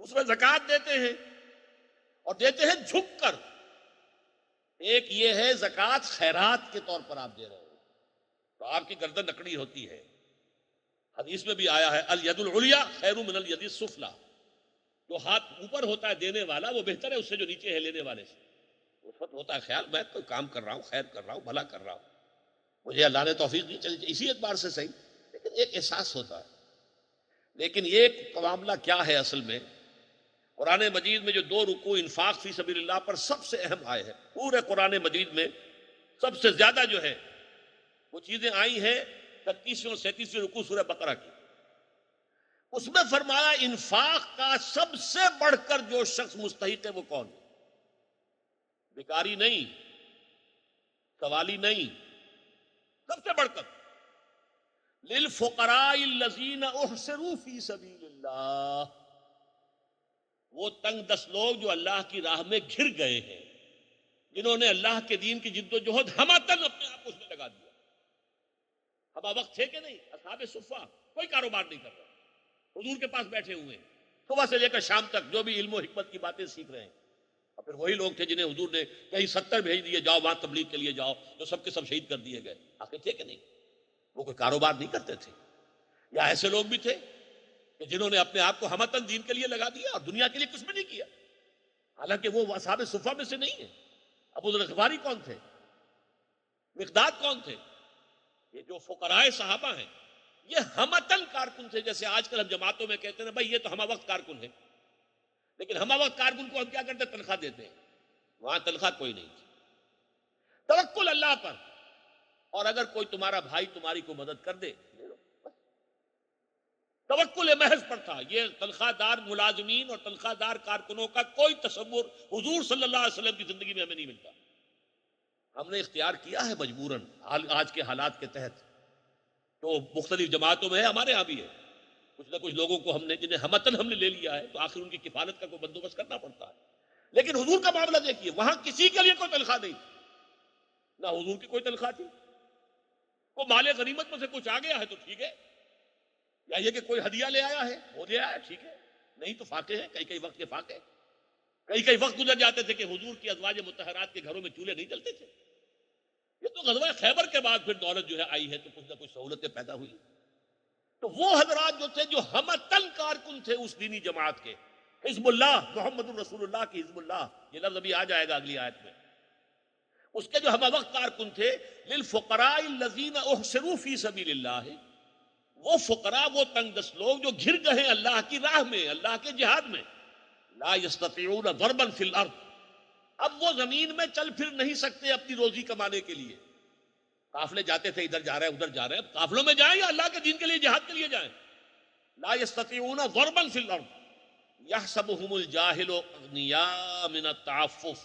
اس میں زکوٰۃ دیتے ہیں اور دیتے ہیں جھک کر. ایک یہ ہے زکوٰۃ خیرات کے طور پر آپ دے رہے ہو تو آپ کی گردن اکڑی ہوتی ہے. حدیث میں بھی آیا ہے الید العلیٰ خیر من الید السفلیٰ. جو ہاتھ اوپر ہوتا ہے دینے والا وہ بہتر ہے اس سے جو نیچے ہے لینے والے سے. اس وقت ہوتا ہے خیال میں کوئی کام کر رہا ہوں، خیر کر رہا ہوں، بھلا کر رہا ہوں، مجھے اللہ نے توفیق دی، چلی اسی اعتبار سے صحیح. لیکن ایک احساس ہوتا ہے. لیکن ایک معاملہ کیا ہے اصل میں، قرآن مجید میں جو 2 رکوع انفاق فی سبیل اللہ پر سب سے اہم آئے ہیں، پورے قرآن مجید میں سب سے زیادہ جو ہے وہ چیزیں آئی ہیں 33ویں اور 37ویں رکوع سورہ بقرہ کی. اس میں فرمایا انفاق کا سب سے بڑھ کر جو شخص مستحق ہے وہ کون ہے؟ بیکاری نہیں، سوالی نہیں، سب سے بڑھ کر للفقراء الذین احصروا فی سبیل اللہ. وہ تنگ دست لوگ جو اللہ کی راہ میں گھر گئے ہیں، جنہوں نے اللہ کے دین کی جد و جہد ہماتن اپنے آپ کو اس میں لگا دیا. ہما وقت تھے کہ نہیں اصحاب صفہ کوئی کاروبار نہیں کر رہا، حضور کے پاس بیٹھے ہوئے ہیں صبح سے لے کر شام تک جو بھی علم و حکمت کی باتیں سیکھ رہے ہیں. اور پھر وہی لوگ تھے جنہیں حضور نے کہیں 70 بھیج دیے، جاؤ وہاں تبلیغ کے لیے جاؤ، جو سب کے سب شہید کر دیے گئے. آخر تھے کہ نہیں؟ وہ کوئی کاروبار نہیں کرتے تھے. یا ایسے لوگ بھی تھے کہ جنہوں نے اپنے آپ کو ہمتن دین کے لیے لگا دیا اور دنیا کے لیے کچھ بھی نہیں کیا. حالانکہ وہ اصحاب صفہ میں سے نہیں ہے. ابو ذر غفاری کون تھے؟ مقداد کون تھے؟ یہ جو فقراء صحابہ ہیں یہ ہمتن کارکن تھے. جیسے آج کل ہم جماعتوں میں کہتے ہیں بھائی یہ تو ہمہ وقت کارکن ہے، لیکن ہمہ وقت کارکن کو ہم کیا کرتے ہیں؟ تنخواہ دیتے ہیں. وہاں تنخواہ کوئی نہیں تھی. توکل اللہ پر، اور اگر کوئی تمہارا بھائی تمہاری کو مدد کر دے لے لو. توکل محض پر تھا. یہ تنخواہ دار ملازمین اور تنخواہ دار کارکنوں کا کوئی تصور حضور صلی اللہ علیہ وسلم کی زندگی میں ہمیں نہیں ملتا. ہم نے اختیار کیا ہے مجبوراً آج کے حالات کے تحت. تو مختلف جماعتوں میں ہے، ہمارے ہاں بھی ہے. کچھ نہ کچھ لوگوں کو ہم نے جنہیں ہمتن ہم نے لے لیا ہے تو آخر ان کی کفالت کا کوئی بندوبست کرنا پڑتا ہے. لیکن حضور کا معاملہ دیکھیے، وہاں کسی کے لیے کوئی تنخواہ نہیں تھی، نہ حضور کی کوئی تنخواہ تھی. وہ مال غنیمت میں سے کچھ آ گیا ہے تو ٹھیک ہے، یا یہ کہ کوئی ہدیہ لے آیا ہے وہ لے آیا ٹھیک ہے، نہیں تو فاقے ہیں. کئی وقت کے فاقے، کئی وقت گزر جاتے تھے کہ حضور کی ازواج مطہرات کے گھروں میں چولہے نہیں جلتے تھے. یہ تو غزوہ خیبر کے بعد پھر دولت جو ہے آئی ہے تو کچھ نہ کچھ سہولتیں پیدا ہوئی. تو وہ حضرات جو تھے جو ہمتن کارکن تھے اس دینی جماعت کے، حزب اللہ محمد الرسول اللہ کی حزب اللہ، یہ لفظ ابھی آ جائے گا اگلی آیت میں، اس کے جو ہمہ وقت کارکن تھے للفقراء الذین احصروا فی سبیل اللہ. وہ فقراء، وہ تنگ دست لوگ جو گھر گئے اللہ کی راہ میں، اللہ کے جہاد میں. لا یستطیعون ضربا فی الارض، اب وہ زمین میں چل پھر نہیں سکتے اپنی روزی کمانے کے لیے. قافلے جاتے تھے، ادھر جا رہے ہیں ادھر جا رہے ہیں، اب قافلوں میں جائیں یا اللہ کے دین کے لیے جہاد کے لیے جائیں. لا یستطیعون ضربا فی الارض یحسبهم الجاہل اغنیاء من التعفف.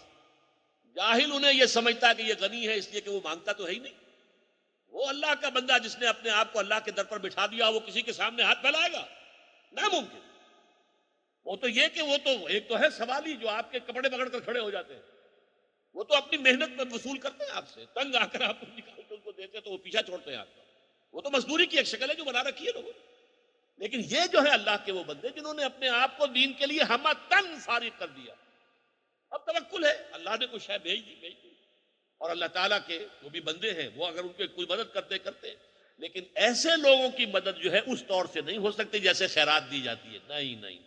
جاہل انہیں یہ سمجھتا ہے کہ یہ غنی ہے اس لیے کہ وہ مانگتا تو ہے ہی نہیں. وہ اللہ کا بندہ جس نے اپنے آپ کو اللہ کے در پر بٹھا دیا وہ کسی کے سامنے ہاتھ پھیلائے گا؟ ناممکن. وہ تو یہ کہ وہ تو ایک تو ہے سوالی جو آپ کے کپڑے پکڑ کر کھڑے ہو جاتے ہیں، وہ تو اپنی محنت میں وصول کرتے ہیں آپ سے، تنگ آ کر آپ کو نکال کے ان کو دیتے ہیں تو وہ پیچھا چھوڑتے ہیں آپ کا. وہ تو مزدوری کی ایک شکل ہے جو بنا رکھی ہے لوگوں نے. لیکن یہ جو ہے اللہ کے وہ بندے جنہوں نے اپنے آپ کو دین کے لیے ہمتن فارغ کر دیا. اب توکل ہے، اللہ نے کوئی شے بھیج دی. اور اللہ تعالیٰ کے جو بھی بندے ہیں وہ اگر ان کے کوئی مدد کرتے، لیکن ایسے لوگوں کی مدد جو ہے اس طور سے نہیں ہو سکتی جیسے خیرات دی جاتی ہے. نہیں،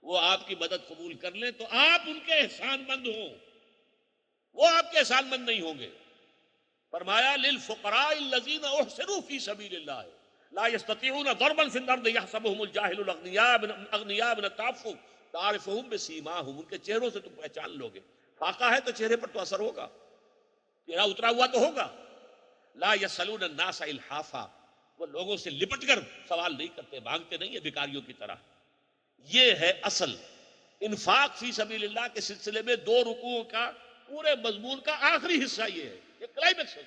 وہ آپ کی مدد قبول کر لیں تو آپ ان کے احسان مند ہوں، وہ آپ کے احسان مند نہیں ہوں گے. فرمایا للفقراء الذین احصروا فی سبیل اللہ لا یستطیعون ضربا فی الارض یحسبهم الجاہل اغنیاء من التعفف تعرفهم بسیماہم. ان کے چہروں سے تم پہچان لوگے. فاقہ ہے تو چہرے پر تو اثر ہوگا، چہرہ اترا ہوا تو ہوگا. لا یسألون الناس الحافا، وہ لوگوں سے لپٹ کر سوال نہیں کرتے، مانگتے نہیں ہیں بھکاریوں کی طرح. یہ ہے اصل انفاق فی سبیل اللہ کے سلسلے میں 2 رکوعوں کا پورے مضمون کا آخری حصہ یہ ہے، یہ کلائمیکس ہے.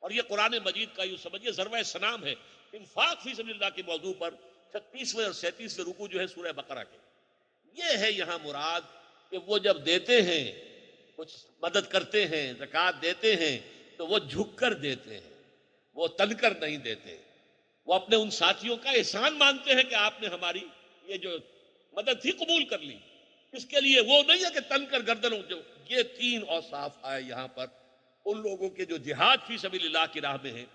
اور یہ قرآن مجید کا یوں سمجھیے ضربہ سنام ہے انفاق فی سبیل اللہ کے موضوع پر. 36ویں اور 37ویں رکوع جو ہے سورہ بقرہ کے، یہ ہے یہاں مراد کہ وہ جب دیتے ہیں، کچھ مدد کرتے ہیں، زکوٰۃ دیتے ہیں تو وہ جھک کر دیتے ہیں، وہ تن کر نہیں دیتے. وہ اپنے ان ساتھیوں کا احسان مانتے ہیں کہ آپ نے ہماری یہ جو مدد تھی قبول کر لی. اس کے لیے وہ نہیں ہے کہ تن کر گردن جو. یہ 3 اوصاف آئے یہاں پر ان لوگوں کے جو جہاد فی سبیل اللہ کی راہ میں ہیں.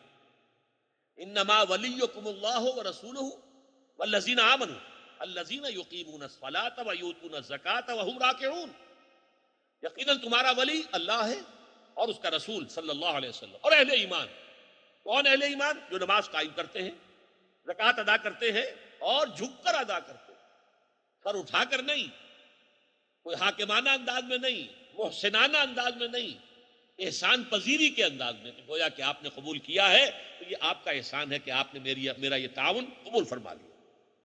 انما ولیکم اللہ ورسولہ والذین آمنوا الذین یقیمون الصلاۃ ویؤتون الزکاۃ وهم راکعون. یقیناً تمہارا ولی اللہ ہے اور اس کا رسول صلی اللہ علیہ وسلم اور اہل ایمان. کون اہل ایمان؟ جو نماز قائم کرتے ہیں، زکوٰۃ ادا کرتے ہیں اور جھک کر ادا کرتے ہیں، سر اٹھا کر نہیں، کوئی حاکمانہ انداز میں نہیں، محسنانہ انداز میں نہیں، احسان پذیری کے انداز میں. گویا کہ آپ نے قبول کیا ہے تو یہ آپ کا احسان ہے کہ آپ نے میرا یہ تعاون قبول فرما لیا.